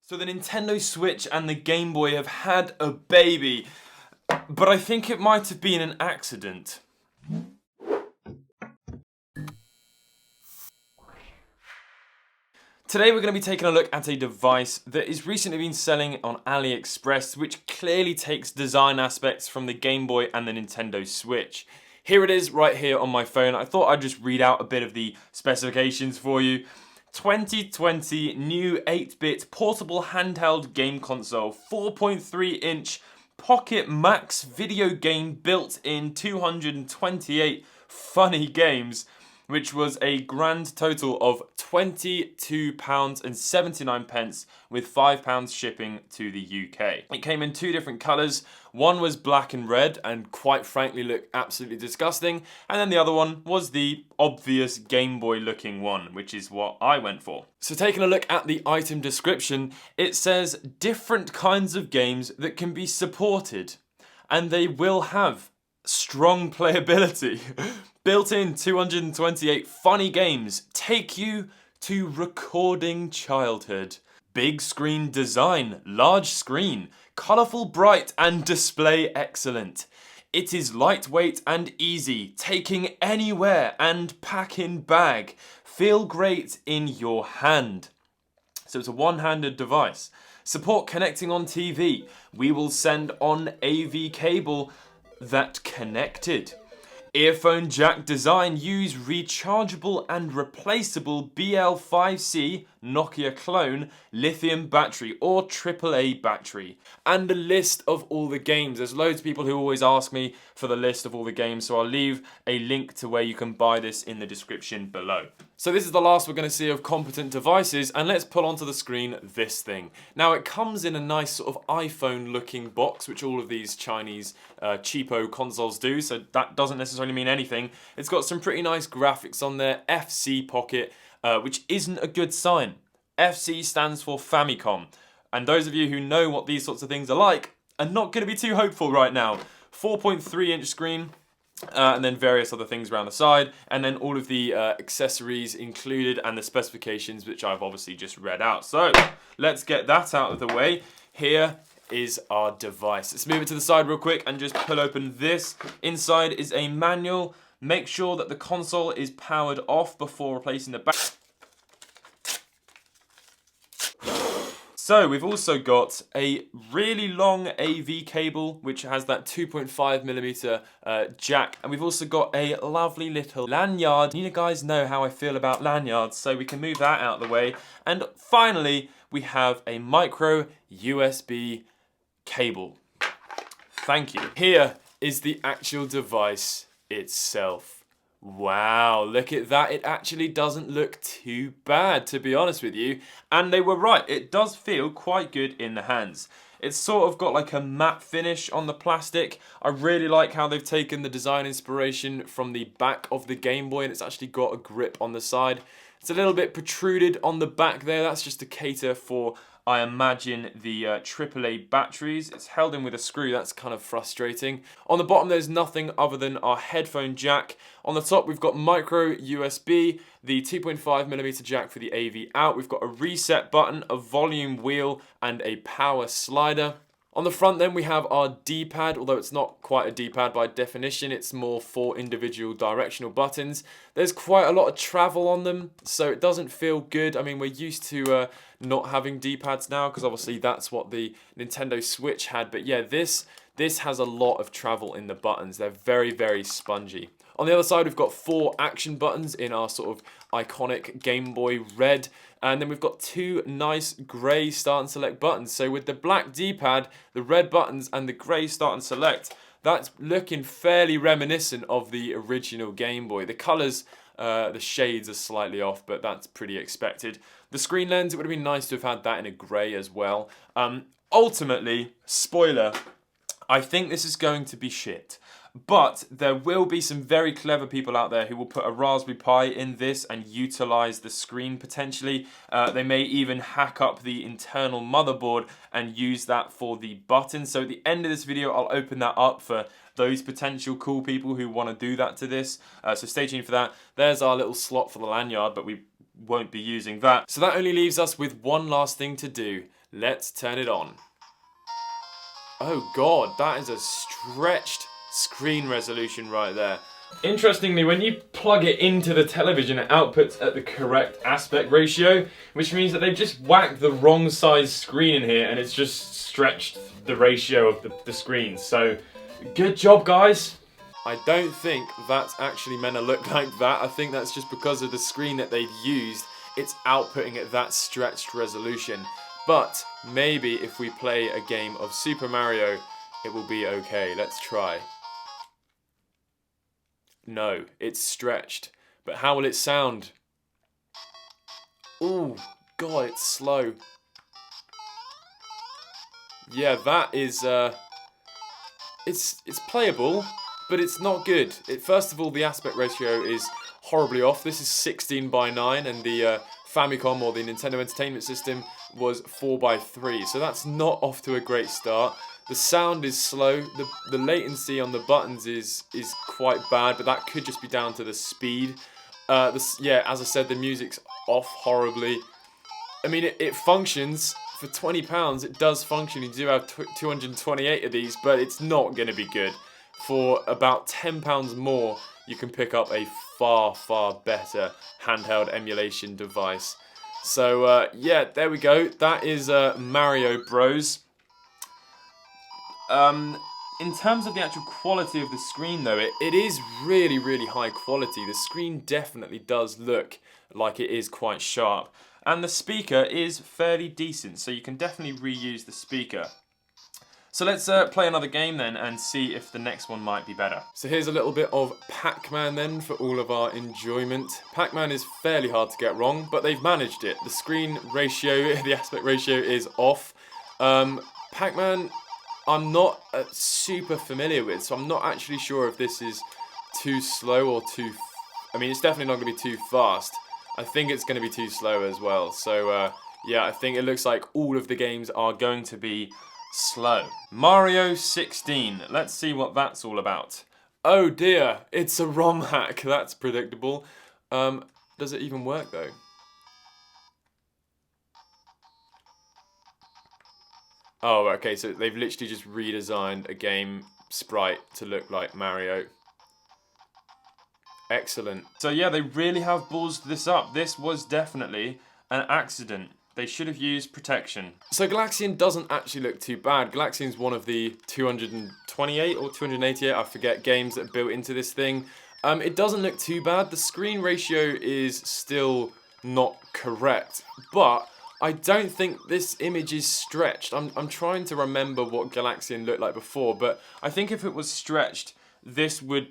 So the Nintendo Switch and the Game Boy have had a baby, but I think it might have been an accident. Today we're going to be taking a look at a device that has recently been selling on AliExpress, which clearly takes design aspects from the Game Boy and the Nintendo Switch. Here it is right here on my phone. I thought I'd just read out a bit of the specifications for you. 2020 new 8-bit portable handheld game console, 4.3-inch Pocket Max video game built in 228 funny games, which was a grand total of £22.79 with £5 shipping to the UK. It came in two different colours. One was black and red and quite frankly looked absolutely disgusting, and then the other one was the obvious Game Boy looking one, which is what I went for. So taking a look at the item description, it says different kinds of games that can be supported, and they will have strong playability. Built-in 228 funny games take you to recording childhood. Big screen design, large screen, colourful, bright and display excellent. It is lightweight and easy, taking anywhere and pack in bag. Feel great in your hand. So it's a one-handed device. Support connecting on TV. We will send on AV cable that connected. Earphone jack design, use rechargeable and replaceable BL5C Nokia clone lithium battery or AAA battery. And a list of all the games. There's loads of people who always ask me for the list of all the games, so I'll leave a link to where you can buy this in the description below. So this is the last we're going to see of competent devices, and let's pull onto the screen this thing. Now it comes in a nice sort of iPhone looking box, which all of these Chinese cheapo consoles do, so that doesn't necessarily mean anything. It's got some pretty nice graphics on there, FC pocket, which isn't a good sign. FC stands for Famicom, and those of you who know what these sorts of things are like are not going to be too hopeful right now. 4.3-inch screen, and then various other things around the side, and then all of the accessories included and the specifications, which I've obviously just read out. So let's get that out of the way. Here is our device. Let's move it to the side real quick and just pull open this. Inside is a manual. Make sure that the console is powered off before replacing the back. So we've also got a really long AV cable, which has that 2.5mm jack, and we've also got a lovely little lanyard. You guys know how I feel about lanyards, so we can move that out of the way. And finally, we have a micro USB cable. Thank you. Here is the actual device itself. Wow, look at that. It actually doesn't look too bad, to be honest with you. And they were right, it does feel quite good in the hands. It's sort of got like a matte finish on the plastic. I really like how they've taken the design inspiration from the back of the Game Boy, and it's actually got a grip on the side. It's a little bit protruded on the back there. That's just to cater for, I imagine, the AAA batteries. It's held in with a screw. That's kind of frustrating. On the bottom, there's nothing other than our headphone jack. On the top, we've got micro USB, the 2.5mm jack for the AV out. We've got a reset button, a volume wheel, and a power slider. On the front then we have our D-pad, although it's not quite a D-pad by definition, it's more for individual directional buttons. There's quite a lot of travel on them, so it doesn't feel good. I mean, we're used to not having D-pads now, because obviously that's what the Nintendo Switch had, but yeah, this has a lot of travel in the buttons. They're very, very spongy. On the other side, we've got 4 action buttons in our sort of iconic Game Boy red. And then we've got 2 nice grey start and select buttons. So with the black D-pad, the red buttons, and the grey start and select, that's looking fairly reminiscent of the original Game Boy. The colours, the shades are slightly off, but that's pretty expected. The screen lens, it would have been nice to have had that in a grey as well. Ultimately, spoiler, I think this is going to be shit. But there will be some very clever people out there who will put a Raspberry Pi in this and utilise the screen potentially. They may even hack up the internal motherboard and use that for the buttons. So at the end of this video, I'll open that up for those potential cool people who want to do that to this. So stay tuned for that. There's our little slot for the lanyard, but we won't be using that. So that only leaves us with one last thing to do. Let's turn it on. Oh god, that is a stretched screen resolution right there. Interestingly, when you plug it into the television, it outputs at the correct aspect ratio, which means that they've just whacked the wrong size screen in here and it's just stretched the ratio of the screen. So, good job, guys. I don't think that's actually meant to look like that. I think that's just because of the screen that they've used. It's outputting at that stretched resolution. But maybe if we play a game of Super Mario, it will be okay. Let's try. No, it's stretched. But how will it sound? Ooh, God, it's slow. Yeah, that is, it's playable, but it's not good. First of all, the aspect ratio is horribly off. This is 16:9, and the Famicom or the Nintendo Entertainment System was 4:3, so that's not off to a great start. The sound is slow. The latency on the buttons is quite bad, but that could just be down to the speed. Yeah, as I said, the music's off horribly. I mean, it functions. For £20, it does function. You do have 228 of these, but it's not going to be good. For about £10 more, you can pick up a far, far better handheld emulation device. So, yeah, there we go. That is Mario Bros. In terms of the actual quality of the screen, though, it is really, really high quality. The screen definitely does look like it is quite sharp. And the speaker is fairly decent, so you can definitely reuse the speaker. So let's play another game then and see if the next one might be better. So here's a little bit of Pac-Man then for all of our enjoyment. Pac-Man is fairly hard to get wrong, but they've managed it. The screen ratio, the aspect ratio is off. Pac-Man, I'm not super familiar with, so I'm not actually sure if this is too slow or too... I mean, it's definitely not going to be too fast. I think it's going to be too slow as well. So, yeah, I think it looks like all of the games are going to be slow. Mario 16. Let's see what that's all about. Oh dear, it's a ROM hack. That's predictable. Does it even work though? Oh, okay, so they've literally just redesigned a game sprite to look like Mario. Excellent. So yeah, they really have ballsed this up. This was definitely an accident. They should have used protection. So Galaxian doesn't actually look too bad. Galaxian's one of the 228 or 288, I forget, games that are built into this thing. It doesn't look too bad. The screen ratio is still not correct, but I don't think this image is stretched. I'm trying to remember what Galaxian looked like before, but I think if it was stretched, this would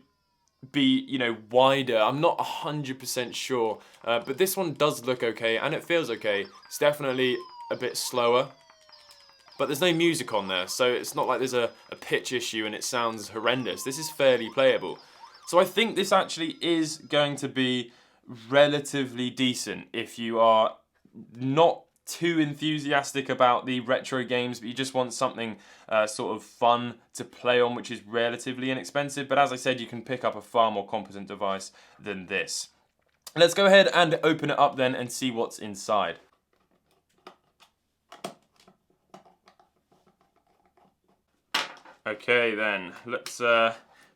be, you know, wider. I'm not 100% sure, but this one does look okay, and it feels okay. It's definitely a bit slower, but there's no music on there, so it's not like there's a pitch issue and it sounds horrendous. This is fairly playable. So I think this actually is going to be relatively decent if you are not too enthusiastic about the retro games, but you just want something sort of fun to play on, which is relatively inexpensive. But as I said, you can pick up a far more competent device than this. Let's go ahead and open it up then and see what's inside. Okay then, let's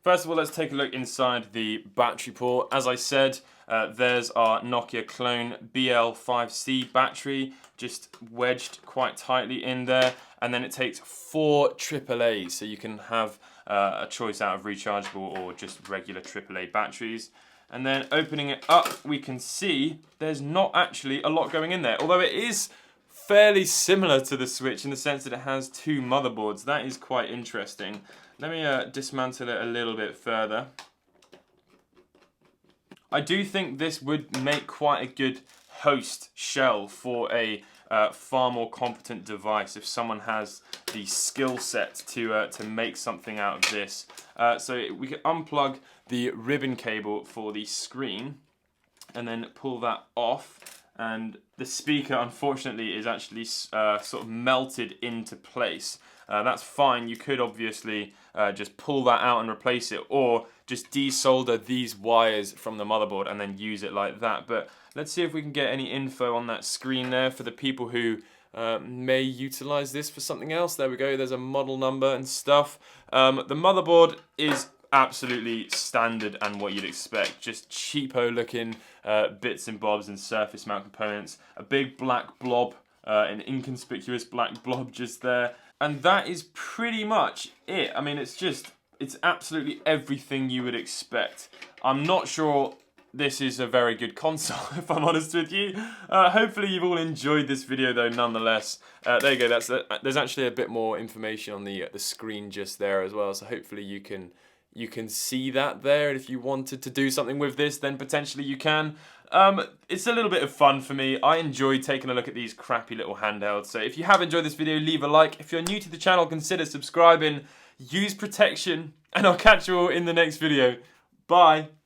first of all, let's take a look inside the battery port. As I said, there's our Nokia clone BL5C battery, just wedged quite tightly in there. And then it takes 4 AAAs, so you can have a choice out of rechargeable or just regular AAA batteries. And then opening it up, we can see there's not actually a lot going in there, although it is fairly similar to the Switch in the sense that it has 2 motherboards. That is quite interesting. Let me dismantle it a little bit further. I do think this would make quite a good host shell for a far more competent device if someone has the skill set to make something out of this. So we can unplug the ribbon cable for the screen and then pull that off, and the speaker unfortunately is actually sort of melted into place. That's fine. You could obviously just pull that out and replace it, or just desolder these wires from the motherboard and then use it like that. But let's see if we can get any info on that screen there for the people who may utilize this for something else. There we go, there's a model number and stuff. The motherboard is absolutely standard and what you'd expect, just cheapo looking bits and bobs and surface mount components, a big black blob, an inconspicuous black blob just there, and that is pretty much it. I mean, it's absolutely everything you would expect. I'm not sure this is a very good console, if I'm honest with you. Hopefully you've all enjoyed this video though, nonetheless. There you go, there's actually a bit more information on the screen just there as well, so hopefully you can see that there, and if you wanted to do something with this, then potentially you can. It's a little bit of fun for me. I enjoy taking a look at these crappy little handhelds, so if you have enjoyed this video, leave a like. If you're new to the channel, consider subscribing, use protection, and I'll catch you all in the next video. Bye!